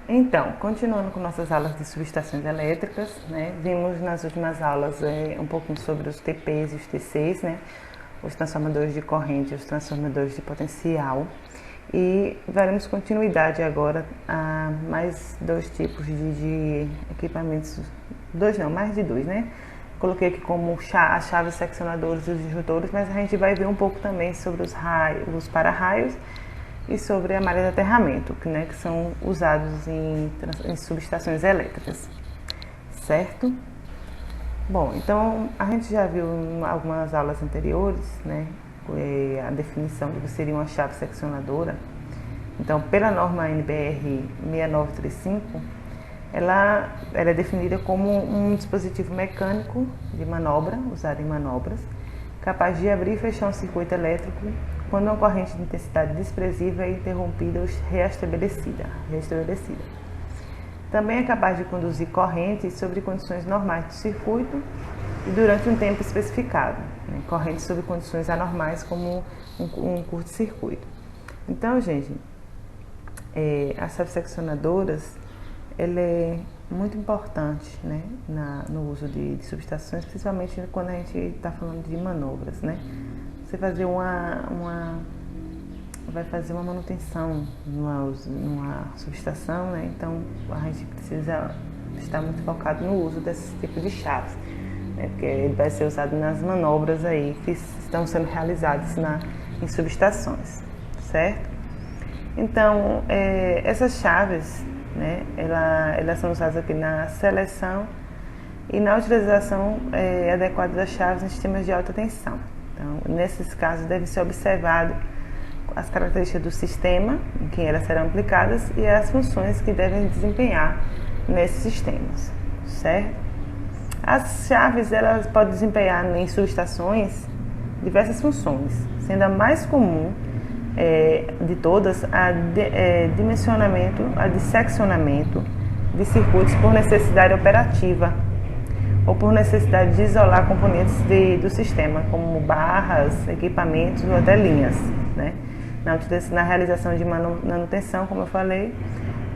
Então, continuando com nossas aulas de subestações elétricas, né, vimos nas últimas aulas um pouquinho sobre os TPs e os TCs, né, os transformadores de corrente e os transformadores de potencial. E daremos continuidade agora a mais dois tipos de equipamentos, dois não, mais de dois, né? Coloquei aqui como as chaves seccionadoras e os disjuntores, mas a gente vai ver um pouco também sobre os raios, os para-raios e sobre a malha de aterramento, que são usados em subestações elétricas, certo? Bom, então a gente já viu em algumas aulas anteriores, né, a definição do que seria uma chave seccionadora. Então, pela norma NBR 6935, ela é definida como um dispositivo mecânico de manobra, usado em manobras, capaz de abrir e fechar um circuito elétrico quando uma corrente de intensidade desprezível é interrompida ou reestabelecida. Também é capaz de conduzir correntes sobre condições normais do circuito e durante um tempo especificado, né? Correntes sob condições anormais, como um curto-circuito. Então, gente, as chaves seccionadoras, ela é muito importante, né, no uso de subestações, principalmente quando a gente está falando de manobras, né? Você vai fazer uma manutenção numa subestação, né? Então a gente precisa estar muito focado no uso desse tipo de chaves, né? Porque ele vai ser usado nas manobras aí que estão sendo realizadas em subestações, certo? Então essas chaves, né, elas são usadas aqui na seleção e na utilização adequada das chaves em sistemas de alta tensão. Então, nesses casos, deve ser observado as características do sistema em que elas serão aplicadas e as funções que devem desempenhar nesses sistemas, certo? As chaves, elas podem desempenhar em subestações diversas funções, sendo a mais comum de todas a dimensionamento, a disseccionamento de circuitos por necessidade operativa ou por necessidade de isolar componentes do sistema, como barras, equipamentos ou até linhas, né? Na realização de manutenção, como eu falei,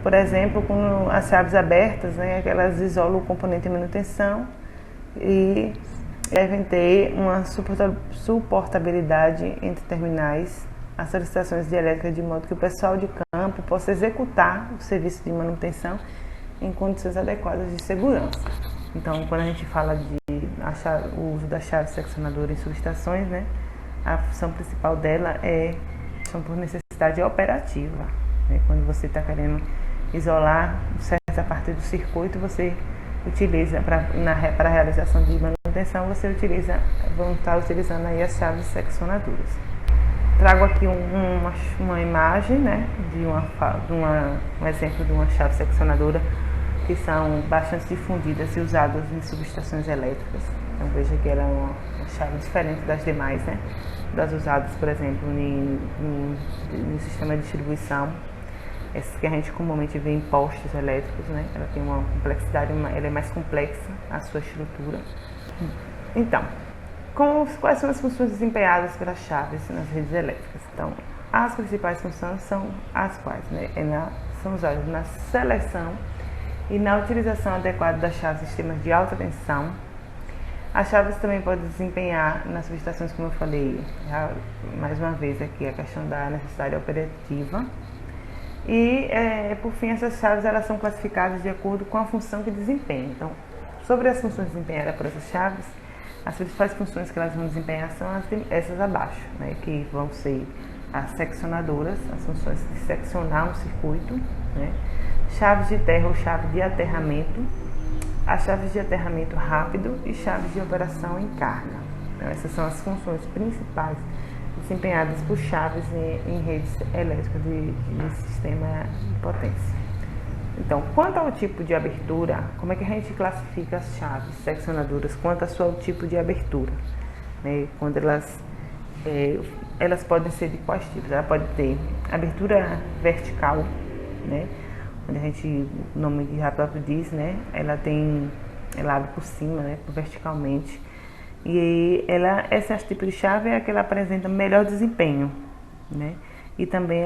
por exemplo, com as chaves abertas, né, elas isolam o componente de manutenção e devem ter uma suportabilidade entre terminais, as solicitações de elétrica, de modo que o pessoal de campo possa executar o serviço de manutenção em condições adequadas de segurança. Então, quando a gente fala o uso da chave seccionadora em subestações, né, a função principal dela é por necessidade operativa, né? Quando você está querendo isolar certa parte do circuito, você utiliza para a realização de manutenção, vão estar utilizando aí as chaves seccionadoras. Trago aqui uma imagem, né, um exemplo de uma chave seccionadora que são bastante difundidas e usadas em subestações elétricas. Então veja que ela é uma chave diferente das demais, né? Das usadas, por exemplo, no sistema de distribuição. Essas que a gente comumente vê em postes elétricos, né? Ela tem uma complexidade, ela é mais complexa, a sua estrutura. Então, quais são as funções desempenhadas pelas chaves nas redes elétricas? Então, as principais funções são as quais, né? Elas são usadas na seleção e na utilização adequada das chaves em sistemas de alta tensão. As chaves também podem desempenhar nas subestações, como eu falei, mais uma vez aqui a questão da necessidade operativa. E, por fim, essas chaves elas são classificadas de acordo com a função que desempenham. Então, sobre as funções desempenhadas por essas chaves, as principais funções que elas vão desempenhar são essas abaixo, né, que vão ser as seccionadoras, as funções de seccionar um circuito, né, chaves de terra ou chave de aterramento, as chaves de aterramento rápido e chaves de operação em carga. Então, essas são as funções principais desempenhadas por chaves em redes elétricas de sistema de potência. Então, quanto ao tipo de abertura, como é que a gente classifica as chaves seccionadoras quanto ao seu tipo de abertura? Né? Quando elas podem ser de quais tipos? Ela pode ter abertura vertical, né? Onde o nome já próprio diz, né? Ela abre por cima, né? Verticalmente. E esse tipo de chave é a que ela apresenta melhor desempenho, né? e também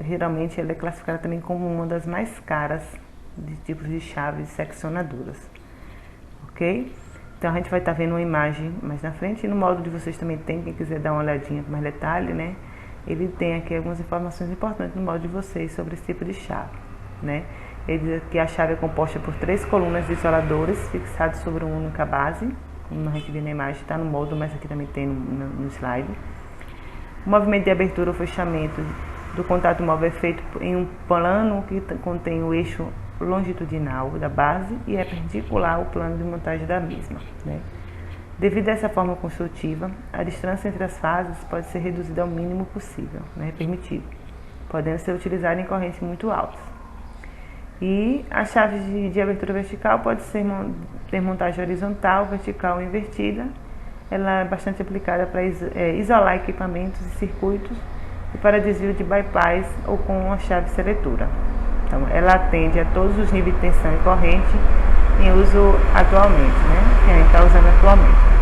geralmente ela é classificada também como uma das mais caras de tipos de chaves seccionadoras, ok? Então a gente vai estar vendo uma imagem mais na frente, e no módulo de vocês também tem, quem quiser dar uma olhadinha com mais detalhe, né? Ele tem aqui algumas informações importantes no módulo de vocês sobre esse tipo de chave, né? Ele diz que a chave é composta por 3 colunas de isoladores fixados sobre uma única base, como a gente viu na imagem, está no módulo, mas aqui também tem no slide. O movimento de abertura ou fechamento do contato móvel é feito em um plano que contém o eixo longitudinal da base e é perpendicular ao plano de montagem da mesma, né? Devido a essa forma construtiva, a distância entre as fases pode ser reduzida ao mínimo possível, né, permitido, podendo ser utilizada em correntes muito altas. E a chave de abertura vertical pode ter montagem horizontal, vertical ou invertida. Ela é bastante aplicada para isolar equipamentos e circuitos e para desvio de bypass ou com a chave seletora. Então, ela atende a todos os níveis de tensão e corrente em uso atualmente, né? Que a gente está usando atualmente.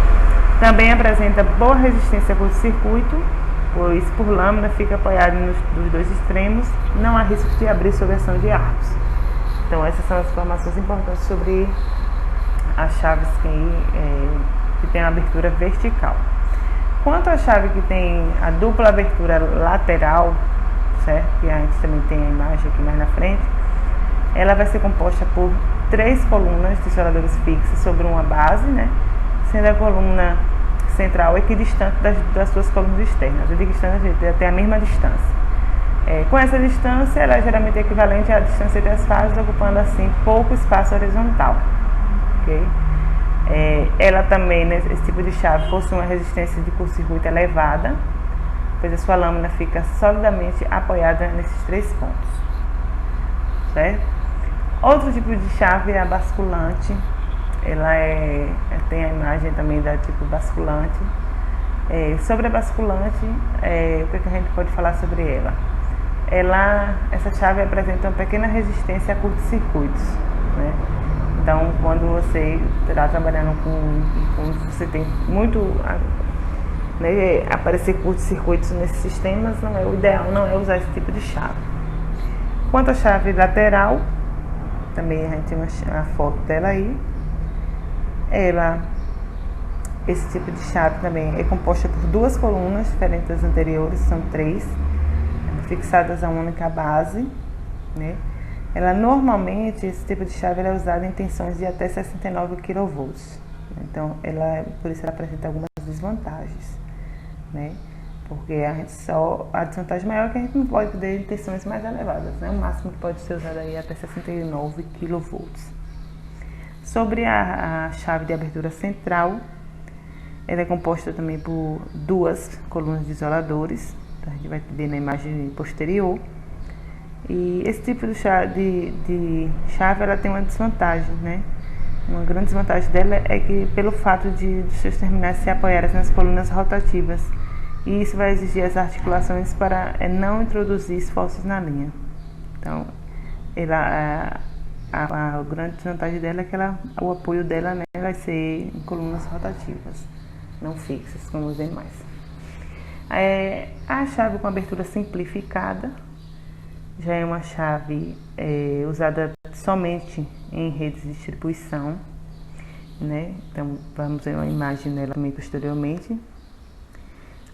Também apresenta boa resistência a curto-circuito, pois por lâmina fica apoiado nos 2 extremos, não há risco de abrir sob ação de arcos. Então, essas são as informações importantes sobre as chaves que tem a abertura vertical. Quanto à chave que tem a dupla abertura lateral, certo? Que a gente também tem a imagem aqui mais na frente, ela vai ser composta por 3 colunas de isoladores fixos sobre uma base, né? Sendo a coluna central equidistante das suas colunas externas. Eu digo distante, até a mesma distância. Com essa distância, ela é geralmente equivalente à distância entre as fases, ocupando assim pouco espaço horizontal. Okay? Ela também, né, esse tipo de chave, possui uma resistência de curto-circuito elevada, pois a sua lâmina fica solidamente apoiada nesses 3 pontos, certo? Outro tipo de chave é a basculante. Ela tem a imagem também da tipo basculante. Sobre a basculante, o que a gente pode falar sobre ela? Essa chave apresenta uma pequena resistência a curtos-circuitos, né? Então, quando você está trabalhando com você tem muito, né, aparecer curtos-circuitos nesses sistemas, o ideal não é usar esse tipo de chave. Quanto à chave lateral, também a gente tem a foto dela aí. Esse tipo de chave também é composta por 2 colunas diferentes das anteriores, são 3, fixadas a uma única base, né? Normalmente, esse tipo de chave é usada em tensões de até 69 kV. Então, por isso ela apresenta algumas desvantagens, né? Porque a desvantagem maior é que a gente não pode ter tensões mais elevadas, né? O máximo que pode ser usado aí é até 69 kV. Sobre a chave de abertura central, ela é composta também por 2 colunas de isoladores, então a gente vai ver na imagem posterior. E esse tipo de chave ela tem uma desvantagem, né? Uma grande desvantagem dela é que pelo fato de seus terminais se apoiarem nas colunas rotativas, e isso vai exigir as articulações para não introduzir esforços na linha. Então, a grande desvantagem dela é que o apoio dela, né, vai ser em colunas rotativas, não fixas como os demais. A chave com abertura simplificada já é uma chave usada somente em redes de distribuição, né? Então, vamos ver uma imagem dela também posteriormente.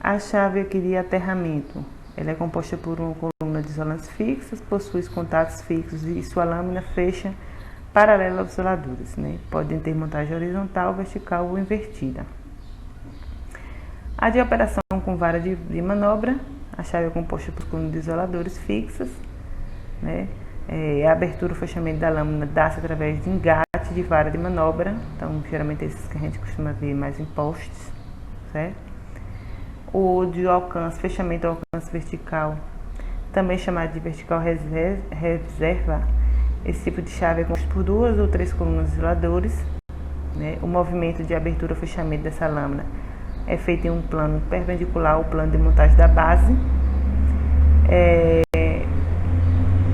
A chave aqui de aterramento, ela é composta por uma coluna de isolantes fixas, possui os contatos fixos e sua lâmina fecha paralela aos isoladores, né? Podem ter montagem horizontal, vertical ou invertida. A de operação com vara de manobra, a chave é composta por colunas de isoladores fixas, né? A abertura e fechamento da lâmina dá-se através de engate de vara de manobra, então geralmente esses que a gente costuma ver mais em postes, certo? O de alcance, fechamento ao alcance vertical, também chamado de vertical reserva, esse tipo de chave é composto por 2 ou 3 colunas de isoladores, né? O movimento de abertura ou fechamento dessa lâmina é feito em um plano perpendicular ao plano de montagem da base.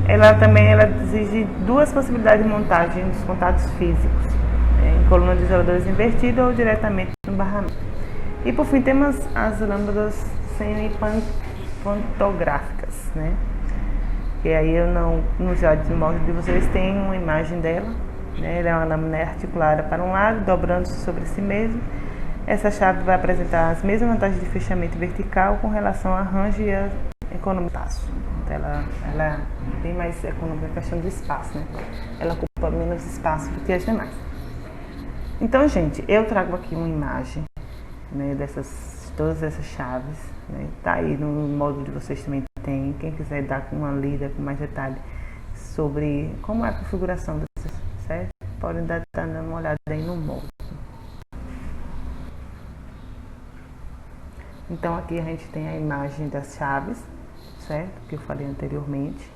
Ela exige 2 possibilidades de montagem dos contatos físicos, em coluna de isoladores invertida ou diretamente no barramento. E por fim temos as lâmpadas fotográficas, né? E aí eu não, no slide de módulo de vocês tem uma imagem dela, né? Ela é uma lâmina articulada para um lado, dobrando-se sobre si mesmo. Essa chave vai apresentar as mesmas vantagens de fechamento vertical com relação ao arranjo e a economia de espaço. Então ela é bem mais econômica na questão do espaço, né? Ela ocupa menos espaço do que as demais. Então, gente, eu trago aqui uma imagem, né, todas essas chaves, né? Tá aí no módulo de vocês também tem. Quem quiser dar uma lida com mais detalhe sobre como é a configuração dessas, certo? Podem estar dando uma olhada aí no módulo. Então aqui a gente tem a imagem das chaves, certo? Que eu falei anteriormente.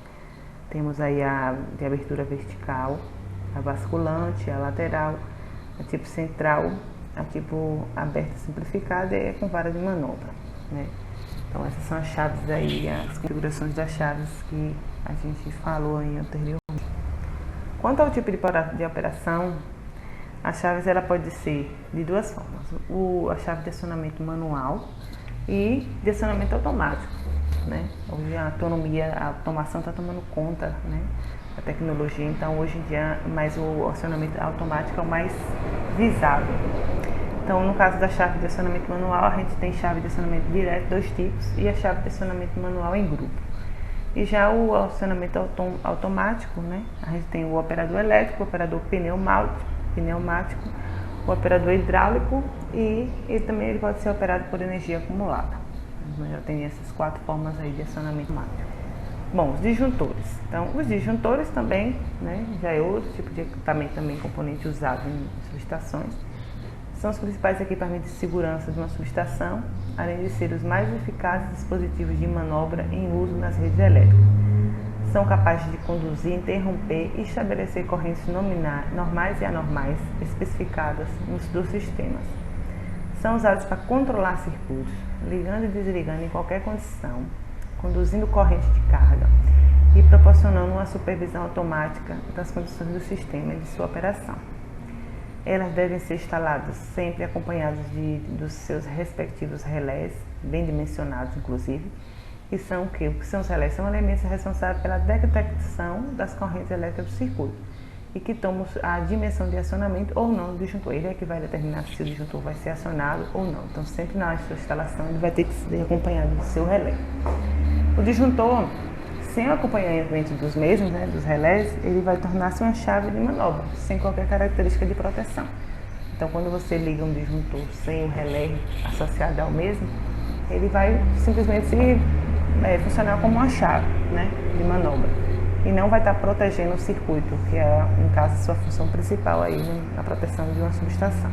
Temos aí a de abertura vertical, a basculante, a lateral, a tipo central, a tipo aberta simplificada e com vara de manobra, né? Então essas são as chaves aí, as configurações das chaves que a gente falou aí anteriormente. Quanto ao tipo de operação, as chaves ela pode ser de duas formas: a chave de acionamento manual e de acionamento automático, né? Hoje a automação está tomando conta, né, da tecnologia, então hoje em dia mais o acionamento automático é o mais visado. Então no caso da chave de acionamento manual, a gente tem chave de acionamento direto, dois tipos, e a chave de acionamento manual em grupo. E já o acionamento automático, né, a gente tem o operador elétrico, o operador pneumático, o operador hidráulico e também ele pode ser operado por energia acumulada. Já tem essas quatro formas aí de acionamento automático. Bom, os disjuntores. Então, os disjuntores também, né, já é outro tipo de equipamento, também componente usado em subestações. São os principais equipamentos de segurança de uma subestação, além de ser os mais eficazes dispositivos de manobra em uso nas redes elétricas. São capazes de conduzir, interromper e estabelecer correntes normais e anormais especificadas dos sistemas. São usados para controlar circuitos, ligando e desligando em qualquer condição, conduzindo corrente de carga e proporcionando uma supervisão automática das condições do sistema e de sua operação. Elas devem ser instaladas sempre acompanhadas dos seus respectivos relés, bem dimensionados inclusive. E são o que são os relés? São elementos responsáveis pela detecção das correntes elétricas do circuito e que tomam a dimensão de acionamento ou não do disjuntor. Ele é que vai determinar se o disjuntor vai ser acionado ou não. Então, sempre na sua instalação, ele vai ter que ser acompanhado do seu relé. O disjuntor, sem o acompanhamento dos mesmos, né, dos relés, ele vai tornar-se uma chave de manobra, sem qualquer característica de proteção. Então, quando você liga um disjuntor sem o relé associado ao mesmo, ele vai simplesmente funcionar como uma chave, né, de manobra e não vai estar protegendo o circuito, que é, no caso, a sua função principal aí na proteção de uma subestação.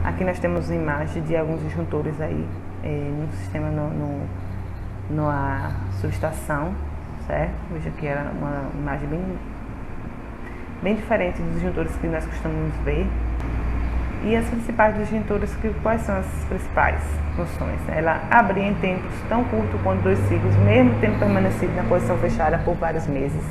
Aqui nós temos imagem de alguns disjuntores aí no sistema, numa subestação, certo? Veja que era uma imagem bem diferente dos disjuntores que nós costumamos ver. E as principais disjuntores, quais são as principais funções? Ela abrir em tempos tão curtos quanto 2 ciclos, mesmo tendo permanecido na posição fechada por vários meses.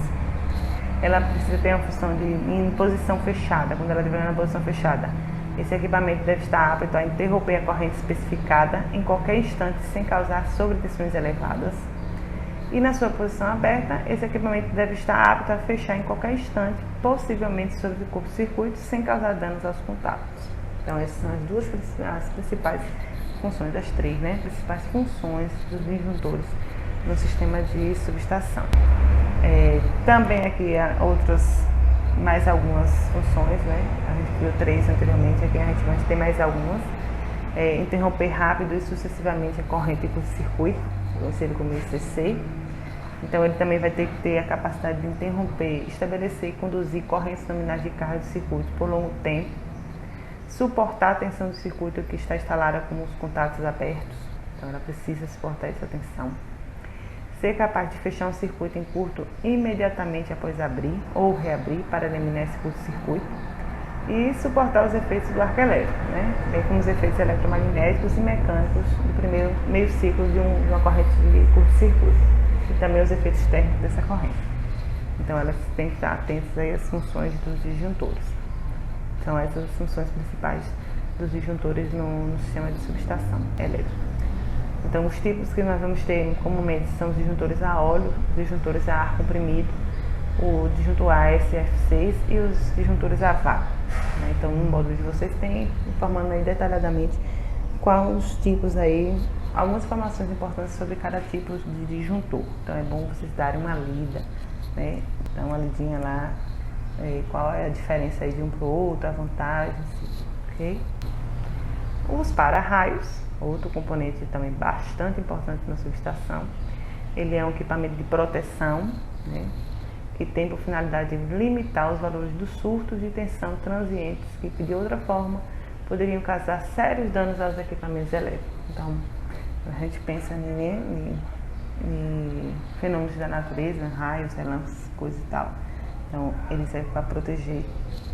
Ela precisa ter uma função em posição fechada, quando ela estiver na posição fechada. Esse equipamento deve estar apto a interromper a corrente especificada em qualquer instante, sem causar sobretensões elevadas. E na sua posição aberta, esse equipamento deve estar apto a fechar em qualquer instante, possivelmente sobre o curto-circuito, sem causar danos aos contatos. Então, essas são as principais funções, das três, né, principais funções dos disjuntores no sistema de subestação. Também aqui há mais algumas funções, né? A gente viu 3 anteriormente, aqui a gente vai ter mais algumas. Interromper rápido e sucessivamente a corrente do circuito, conhecido como ICC. Então ele também vai ter que ter a capacidade de interromper, estabelecer e conduzir correntes nominais de carga do circuito por longo tempo, suportar a tensão do circuito que está instalada com os contatos abertos, então ela precisa suportar essa tensão. Ser capaz de fechar um circuito em curto imediatamente após abrir ou reabrir para eliminar esse curto-circuito e suportar os efeitos do arco elétrico, né? Bem como os efeitos eletromagnéticos e mecânicos do primeiro meio ciclo de uma corrente de curto-circuito e também os efeitos térmicos dessa corrente. Então elas têm que estar atentas aí às funções dos disjuntores. São essas as funções principais dos disjuntores no sistema de subestação elétrica. Então, os tipos que nós vamos ter comumente são os disjuntores a óleo, os disjuntores a ar comprimido, o disjuntor ASF6 e os disjuntores a vácuo. Né? Então, no módulo de vocês tem informando aí detalhadamente quais os tipos aí, algumas informações importantes sobre cada tipo de disjuntor. Então, é bom vocês darem uma lida, né? Dar uma lidinha lá, qual é a diferença aí de um para o outro, a vantagem, ok? Os para-raios, outro componente também bastante importante na subestação. Ele é um equipamento de proteção, né, que tem por finalidade limitar os valores dos surtos de tensão transientes que, de outra forma, poderiam causar sérios danos aos equipamentos elétricos. Então, a gente pensa em fenômenos da natureza, raios, relâmpagos, coisa e tal. Então, ele serve para proteger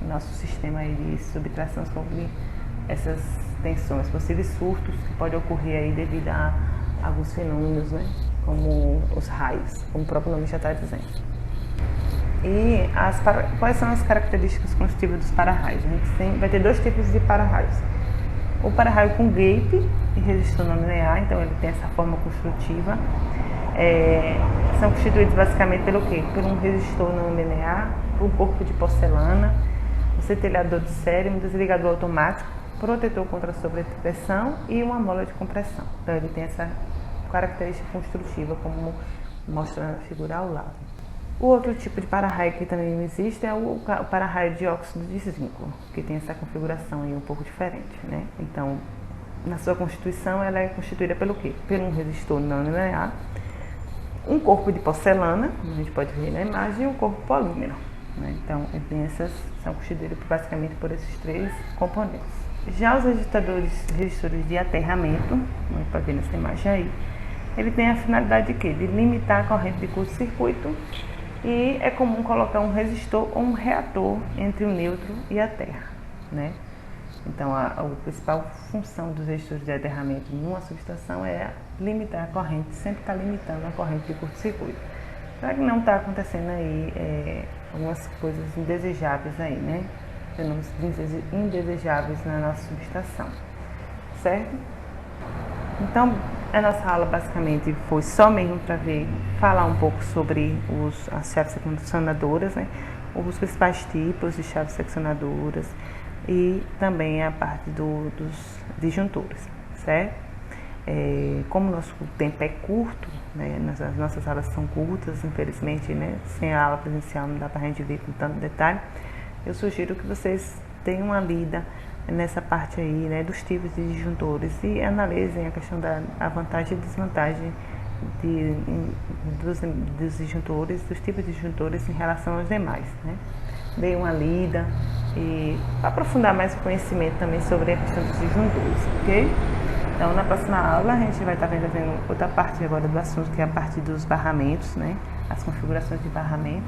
o nosso sistema aí de subtração sobre essas tensões, possíveis surtos que podem ocorrer aí devido a alguns fenômenos, né, como os raios, como o próprio nome já está dizendo. E quais são as características constitutivas dos para-raios? A gente vai ter dois tipos de para-raios. O para-raio com gate e resistor não linear, então ele tem essa forma construtiva. São constituídos basicamente pelo quê? Por um resistor não linear, por um corpo de porcelana, um centelhador de série, um desligador automático, protetor contra sobrepressão e uma mola de compressão. Então ele tem essa característica construtiva, como mostra na figura ao lado. O outro tipo de para-raio que também existe é o para-raio de óxido de zinco, que tem essa configuração aí um pouco diferente, né? Então, na sua constituição, ela é constituída pelo quê? Por um resistor não linear, um corpo de porcelana, como a gente pode ver na imagem, e um corpo polímero, né? Então, são constituídos basicamente por esses três componentes. Já os resistores de aterramento, como pode ver nessa imagem aí, ele tem a finalidade de quê? De limitar a corrente de curto-circuito, e é comum colocar um resistor ou um reator entre o neutro e a terra, né? Então, a principal função dos resistores de aterramento numa subestação é limitar a corrente, sempre está limitando a corrente de curto-circuito. Será que não está acontecendo aí algumas coisas indesejáveis aí, né? Fenômenos indesejáveis na nossa subestação, certo? Então, a nossa aula basicamente foi só mesmo para falar um pouco sobre as chaves seccionadoras, né? Os principais tipos de chaves seccionadoras e também a parte dos disjuntores, certo? Como o nosso tempo é curto, né? As nossas aulas são curtas, infelizmente, né? Sem a aula presencial não dá para a gente ver com tanto detalhe. Eu sugiro que vocês tenham uma lida nessa parte aí, né, dos tipos de disjuntores e analisem a questão da vantagem e desvantagem dos disjuntores, dos tipos de disjuntores em relação aos demais, né? Deem uma lida e aprofundar mais o conhecimento também sobre a questão dos disjuntores, ok? Então, na próxima aula, a gente vai estar vendo outra parte agora do assunto, que é a parte dos barramentos, né? As configurações de barramento.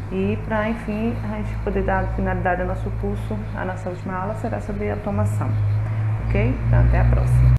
E para, enfim, a gente poder dar finalidade ao nosso curso, a nossa última aula será sobre automação, ok? Então, até a próxima.